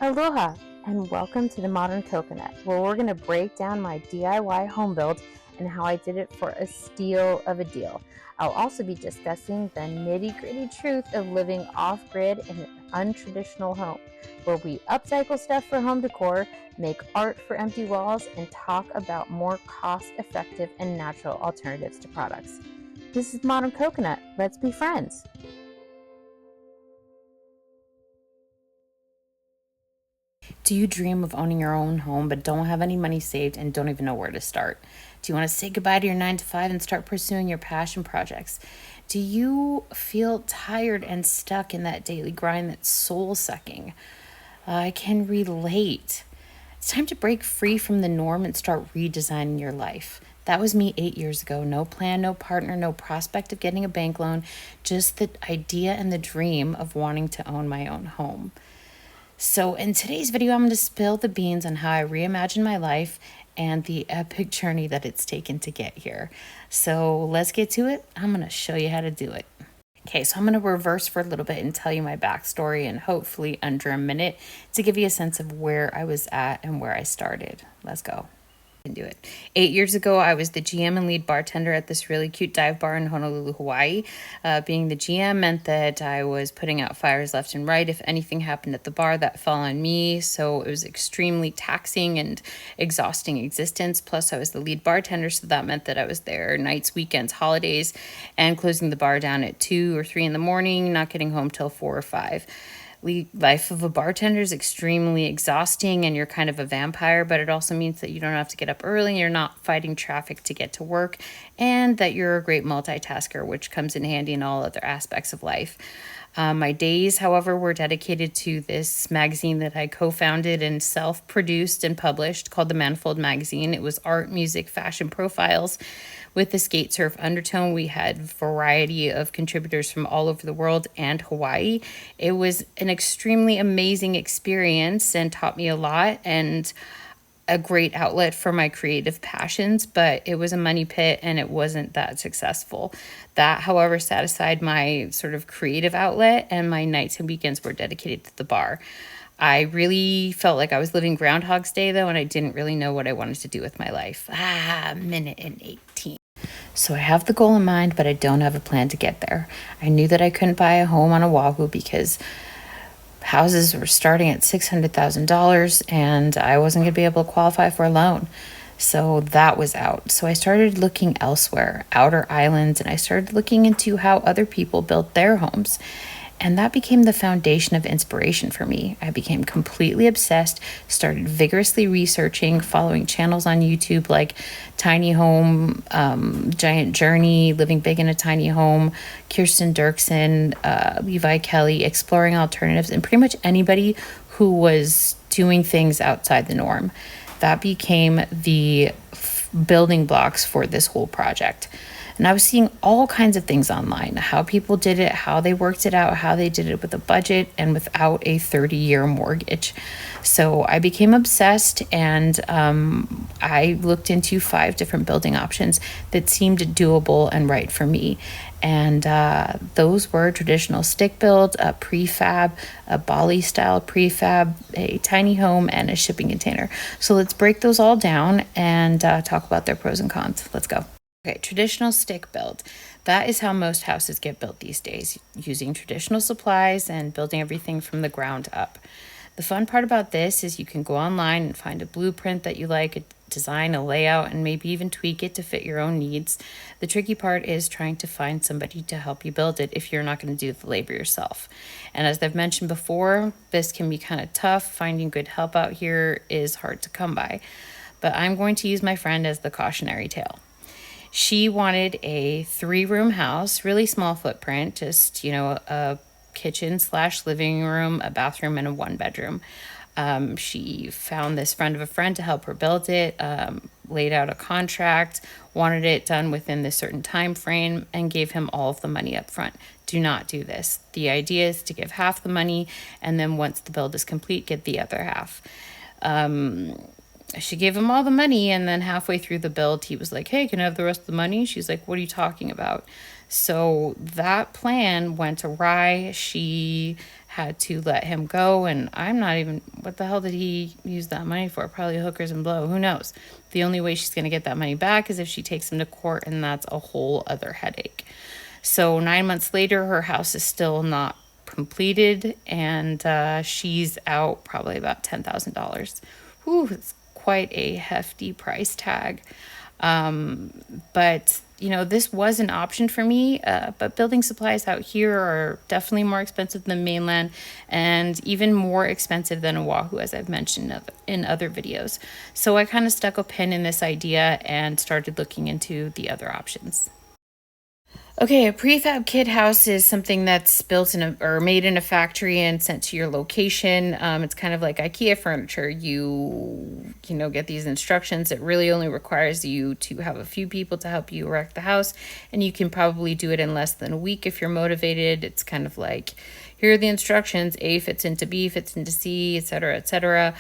Aloha and welcome to the Modern Coconut, where we're going to break down my DIY home build and how I did it for a steal of a deal. I'll also be discussing the nitty-gritty truth of living off-grid in an untraditional home, where we upcycle stuff for home decor, make art for empty walls, and talk about more cost-effective and natural alternatives to products. This is Modern Coconut. Let's be friends. Do you dream of owning your own home but don't have any money saved and don't even know where to start? Do you want to say goodbye to your 9 to 5 and start pursuing your passion projects? Do you feel tired and stuck in that daily grind that's soul sucking? I can relate. It's time to break free from the norm and start redesigning your life. That was me 8 years ago. No plan, no partner, no prospect of getting a bank loan, just the idea and the dream of wanting to own my own home. So in today's video, I'm going to spill the beans on how I reimagined my life and the epic journey that it's taken to get here. So let's get to it. I'm going to show you how to do it. Okay, so I'm going to reverse for a little bit and tell you my backstory in hopefully under a minute to give you a sense of where I was at and where I started. Let's go. Do it. 8 years ago, I was the GM and lead bartender at this really cute dive bar in Honolulu, Hawaii. Being the GM meant that I was putting out fires left and right. If anything happened at the bar, that fell on me. So it was extremely taxing and exhausting existence. Plus, I was the lead bartender, so that meant that I was there nights, weekends, holidays, and closing the bar down at 2 or 3 in the morning, not getting home till 4 or 5. Life of a bartender is extremely exhausting and you're kind of a vampire, but it also means that you don't have to get up early, you're not fighting traffic to get to work, and that you're a great multitasker, which comes in handy in all other aspects of life. My days, however, were dedicated to this magazine that I co-founded and self-produced and published called The Manifold Magazine. It was art, music, fashion profiles with the skate surf undertone. We had a variety of contributors from all over the world and Hawaii. It was an extremely amazing experience and taught me a lot and a great outlet for my creative passions, but it was a money pit and it wasn't that successful. That, however, set aside my sort of creative outlet, and my nights and weekends were dedicated to the bar. I really felt like I was living Groundhog's Day, though, and I didn't really know what I wanted to do with my life. Minute and 18. So I have the goal in mind, but I don't have a plan to get there. I knew that I couldn't buy a home on Oahu because houses were starting at $600,000 and I wasn't going to be able to qualify for a loan. So that was out. So I started looking elsewhere, outer islands, and I started looking into how other people built their homes. And that became the foundation of inspiration for me. I became completely obsessed, started vigorously researching, following channels on YouTube like Tiny Home, Giant Journey, Living Big in a Tiny Home, Kirsten Dirksen, Levi Kelly, exploring alternatives, and pretty much anybody who was doing things outside the norm. That became the building blocks for this whole project. And I was seeing all kinds of things online, how people did it, how they worked it out, how they did it with a budget and without a 30-year mortgage. So I became obsessed, and I looked into 5 different building options that seemed doable and right for me. And those were traditional stick build, a prefab, a Bali style prefab, a tiny home, and a shipping container. So let's break those all down and talk about their pros and cons. Let's go. Okay, traditional stick build. That is how most houses get built these days, using traditional supplies and building everything from the ground up. The fun part about this is you can go online and find a blueprint that you like, a design, a layout, and maybe even tweak it to fit your own needs. The tricky part is trying to find somebody to help you build it if you're not going to do the labor yourself. And as I've mentioned before, this can be kind of tough. Finding good help out here is hard to come by. But I'm going to use my friend as the cautionary tale. She wanted a 3-room house, really small footprint, just, a kitchen / living room, a bathroom, and a 1-bedroom. She found this friend of a friend to help her build it, laid out a contract, wanted it done within this certain time frame, and gave him all of the money up front. Do not do this. The idea is to give half the money, and then once the build is complete, get the other half. She gave him all the money, and then halfway through the build, he was like, hey, can I have the rest of the money? She's like, what are you talking about? So that plan went awry. She had to let him go. And I'm not even, what the hell did he use that money for? Probably hookers and blow. Who knows? The only way she's going to get that money back is if she takes him to court, and that's a whole other headache. So 9 months later, her house is still not completed, and she's out probably about $10,000. Whew, it's quite a hefty price tag. But this was an option for me, but building supplies out here are definitely more expensive than mainland, and even more expensive than Oahu, as I've mentioned in other videos. So I kind of stuck a pin in this idea and started looking into the other options. Okay, a prefab kit house is something that's built in or made in a factory and sent to your location. It's kind of like IKEA furniture. You get these instructions. It really only requires you to have a few people to help you erect the house, and you can probably do it in less than a week if you're motivated. It's kind of like, here are the instructions. A fits into B, fits into C, etc., etc.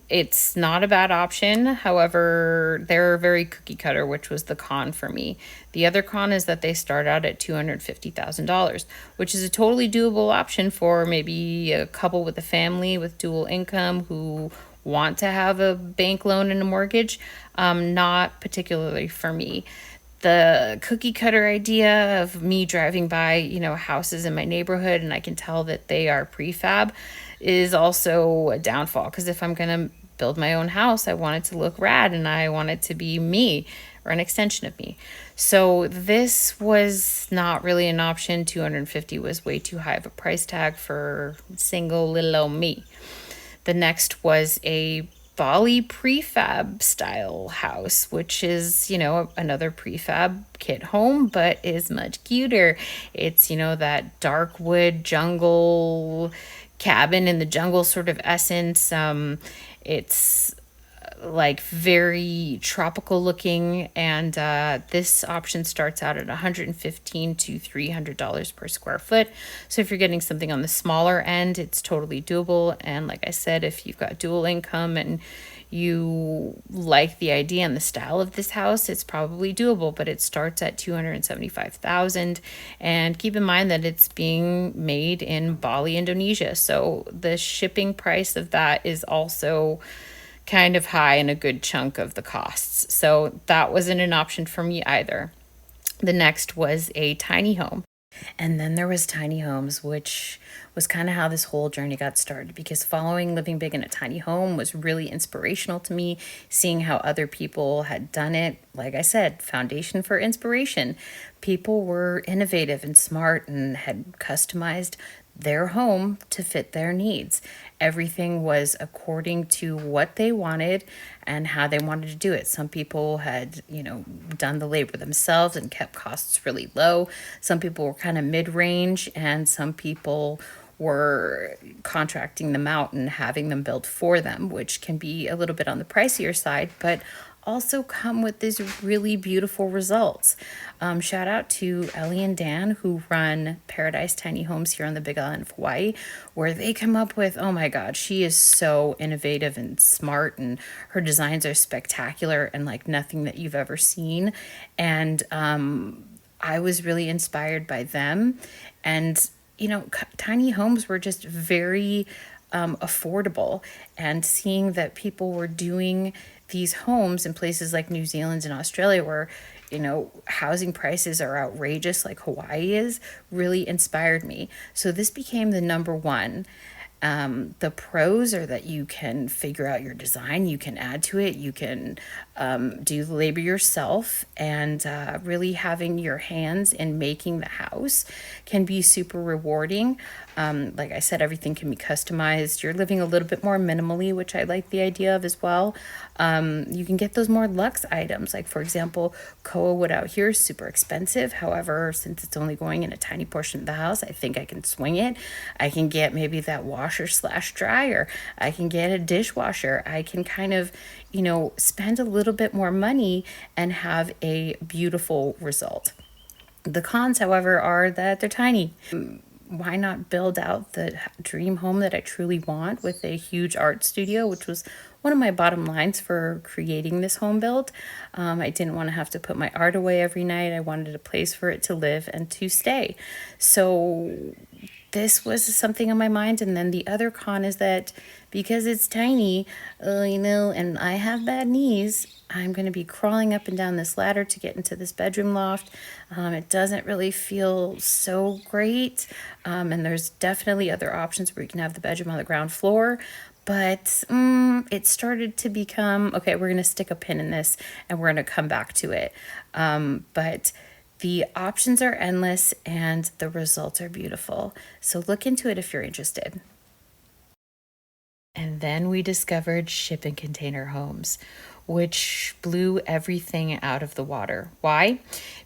It's not a bad option. However, they're very cookie cutter, which was the con for me. The other con is that they start out at $250,000, which is a totally doable option for maybe a couple with a family with dual income who want to have a bank loan and a mortgage. Not particularly for me. The cookie cutter idea of me driving by, houses in my neighborhood and I can tell that they are prefab is also a downfall, because if I'm going to build my own house, I want it to look rad and I want it to be me or an extension of me. So this was not really an option. 250 was way too high of a price tag for single little old me. The next was a Bali prefab style house, which is, another prefab kit home, but is much cuter. It's, that dark wood jungle cabin in the jungle sort of essence. It's like very tropical looking, and this option starts out at $115 to $300 per square foot. So if you're getting something on the smaller end, it's totally doable. And like I said, if you've got dual income and you like the idea and the style of this house, it's probably doable, but it starts at $275,000. And keep in mind that it's being made in Bali, Indonesia, so the shipping price of that is also kind of high and a good chunk of the costs. So that wasn't an option for me either. The next was a tiny home. And then there was tiny homes, which was kind of how this whole journey got started, because following living big in a tiny home was really inspirational to me, seeing how other people had done it. Like I said, foundation for inspiration. People were innovative and smart and had customized their home to fit their needs. Everything was according to what they wanted and how they wanted to do it. Some people had, done the labor themselves and kept costs really low. Some people were kind of mid-range, and some people were contracting them out and having them built for them, which can be a little bit on the pricier side, but also come with these really beautiful results. Shout out to Ellie and Dan, who run Paradise Tiny Homes here on the Big Island of Hawaii, where they come up with, oh my God, she is so innovative and smart, and her designs are spectacular and like nothing that you've ever seen. And I was really inspired by them. And, tiny homes were just very affordable, and seeing that people were doing these homes in places like New Zealand and Australia, where housing prices are outrageous like Hawaii is, really inspired me. So this became the number one. The pros are that you can figure out your design, you can add to it, you can do the labor yourself, and really having your hands in making the house can be super rewarding. Like I said, everything can be customized. You're living a little bit more minimally, which I like the idea of as well. You can get those more luxe items. Like, for example, koa wood out here is super expensive. However, since it's only going in a tiny portion of the house, I think I can swing it. I can get maybe that washer/dryer. I can get a dishwasher. I can kind of, spend a little bit more money and have a beautiful result. The cons, however, are that they're tiny. Why not build out the dream home that I truly want with a huge art studio, which was one of my bottom lines for creating this home build. I didn't want to have to put my art away every night. I wanted a place for it to live and to stay. So this was something on my mind. And then the other con is that because it's tiny, and I have bad knees, I'm going to be crawling up and down this ladder to get into this bedroom loft. It doesn't really feel so great. And there's definitely other options where you can have the bedroom on the ground floor. But it started to become, okay, we're going to stick a pin in this and we're going to come back to it. But the options are endless and the results are beautiful. So look into it if you're interested. And then we discovered shipping container homes, which blew everything out of the water. Why?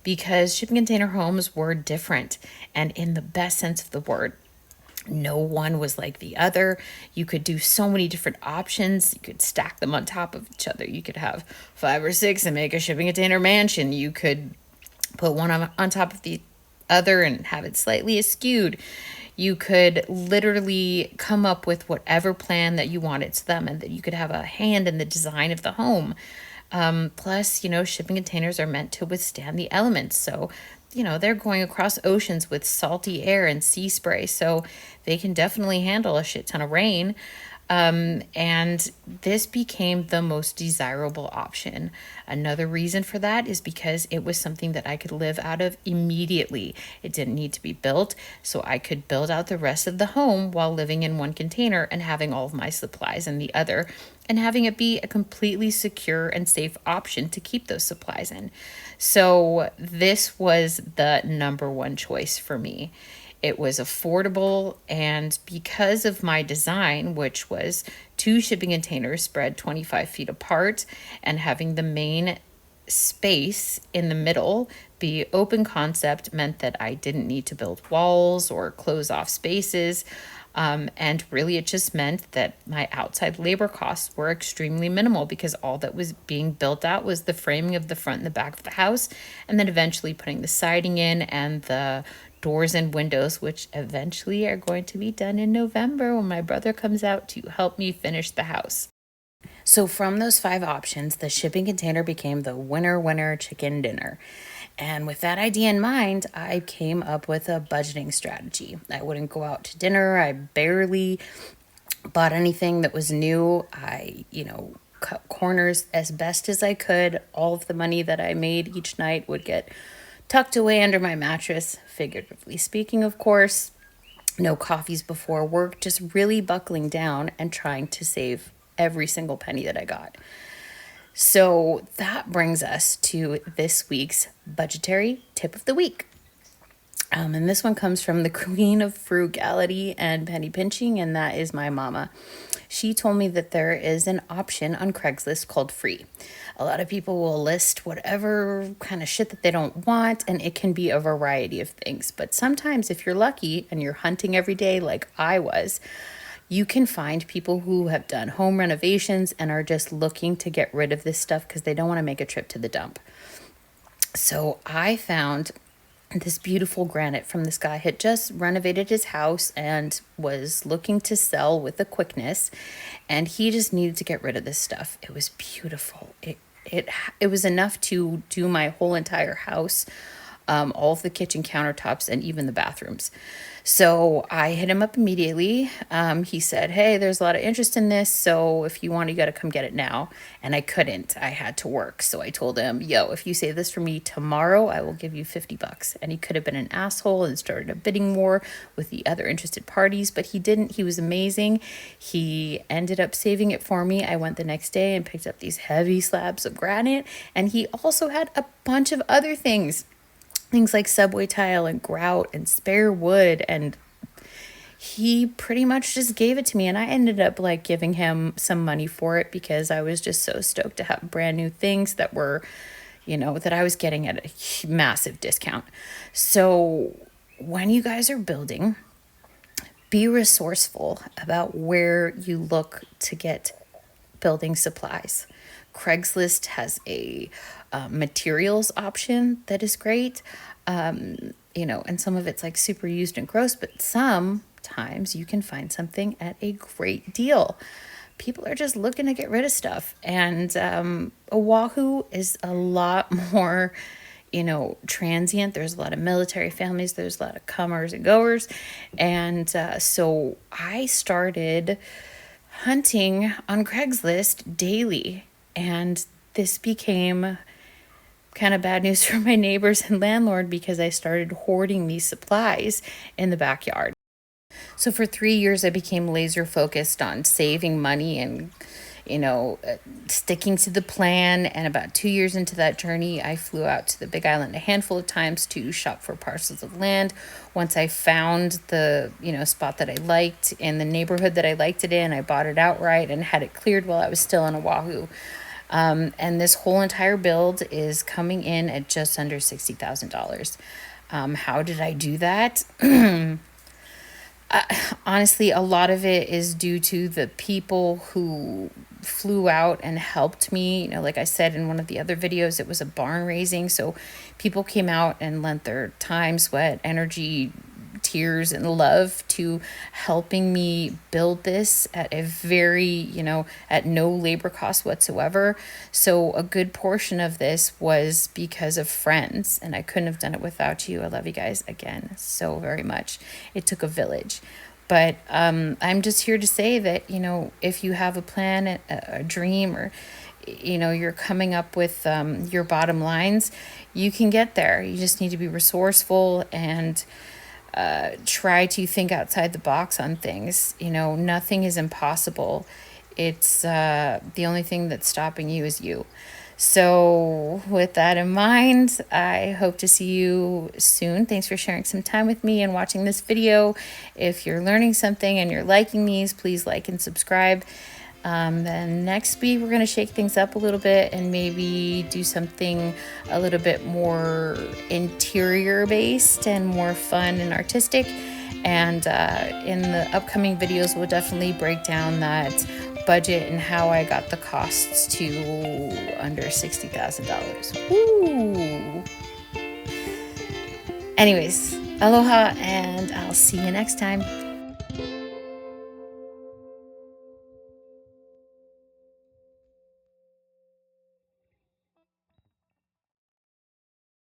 Because shipping container homes were different, and in the best sense of the word. No one was like the other. You could do so many different options. You could stack them on top of each other. You could have 5 or 6 and make a shipping container mansion. You could put one on top of the other and have it slightly askewed. You could literally come up with whatever plan that you wanted to them, and that you could have a hand in the design of the home. Plus, shipping containers are meant to withstand the elements. So, they're going across oceans with salty air and sea spray. So they can definitely handle a shit ton of rain. And this became the most desirable option. Another reason for that is because it was something that I could live out of immediately. It didn't need to be built, so I could build out the rest of the home while living in one container and having all of my supplies in the other, and having it be a completely secure and safe option to keep those supplies in. So this was the number one choice for me. It was affordable, and because of my design, which was 2 shipping containers spread 25 feet apart and having the main space in the middle be open concept, meant that I didn't need to build walls or close off spaces. And really, it just meant that my outside labor costs were extremely minimal, because all that was being built out was the framing of the front and the back of the house, and then eventually putting the siding in and the doors and windows, which eventually are going to be done in November when my brother comes out to help me finish the house. So from those 5 options, the shipping container became the winner chicken dinner. And with that idea in mind, I came up with a budgeting strategy. I wouldn't go out to dinner. I barely bought anything that was new. I, cut corners as best as I could. All of the money that I made each night would get tucked away under my mattress, figuratively speaking, of course. No coffees before work, just really buckling down and trying to save every single penny that I got. So that brings us to this week's budgetary tip of the week. And this one comes from the queen of frugality and penny pinching, and that is my mama. She told me that there is an option on Craigslist called free. A lot of people will list whatever kind of shit that they don't want, and it can be a variety of things. But sometimes if you're lucky and you're hunting every day like I was, you can find people who have done home renovations and are just looking to get rid of this stuff because they don't want to make a trip to the dump. So I found this beautiful granite from this guy. Had just renovated his house and was looking to sell with a quickness, and he just needed to get rid of this stuff. It was beautiful. It was enough to do my whole entire house, all of the kitchen countertops and even the bathrooms. So I hit him up immediately. He said, hey, there's a lot of interest in this, so if you want, you got to come get it now. And I couldn't. I had to work. So I told him, yo, if you save this for me tomorrow, I will give you $50. And he could have been an asshole and started a bidding war with the other interested parties, but he didn't. He was amazing. He ended up saving it for me. I went the next day and picked up these heavy slabs of granite, and he also had a bunch of other things like subway tile and grout and spare wood, and he pretty much just gave it to me, and I ended up giving him some money for it because I was just so stoked to have brand new things that were, that I was getting at a massive discount. So when you guys are building, be resourceful about where you look to get building supplies. Craigslist has a materials option that is great, and some of it's super used and gross, but sometimes you can find something at a great deal. People are just looking to get rid of stuff, and Oahu is a lot more transient. There's a lot of military families. There's a lot of comers and goers. And so I started hunting on Craigslist daily. And this became kind of bad news for my neighbors and landlord because I started hoarding these supplies in the backyard. So for 3 years, I became laser focused on saving money and, sticking to the plan. And about 2 years into that journey, I flew out to the Big Island a handful of times to shop for parcels of land. Once I found the, spot that I liked in the neighborhood that I liked it in, I bought it outright and had it cleared while I was still on Oahu. And this whole entire build is coming in at just under $60,000. How did I do that? Honestly, a lot of it is due to the people who flew out and helped me. Like I said in one of the other videos, it was a barn raising. So people came out and lent their time, sweat, energy, tears, and love to helping me build this at a very, at no labor cost whatsoever. So a good portion of this was because of friends, and I couldn't have done it without you. I love you guys again so very much. It took a village. But I'm just here to say that, if you have a plan, a dream, or you're coming up with your bottom lines, you can get there. You just need to be resourceful and try to think outside the box on things. Nothing is impossible. It's the only thing that's stopping you is you. So with that in mind, I hope to see you soon. Thanks for sharing some time with me and watching this video. If you're learning something and you're liking these, please like and subscribe. Then next week, we're going to shake things up a little bit and maybe do something a little bit more interior based and more fun and artistic. And in the upcoming videos, we'll definitely break down that budget and how I got the costs to under $60,000. Woo! Anyways, aloha, and I'll see you next time.